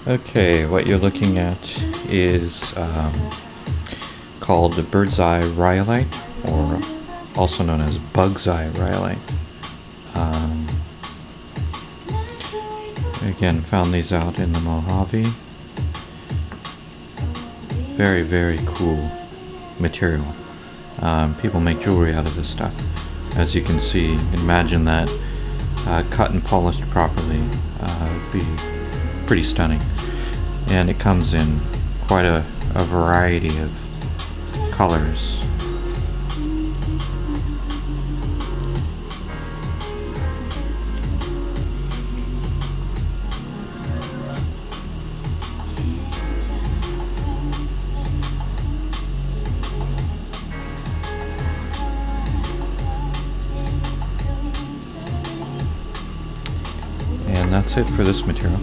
Okay, what you're looking at is called the bird's eye rhyolite, or also known as bug's eye rhyolite. Again, found these out in the Mojave. Very, very cool material. People make jewelry out of this stuff. As you can see, imagine that cut and polished properly would be pretty stunning. And it comes in quite a variety of colors. And that's it for this material.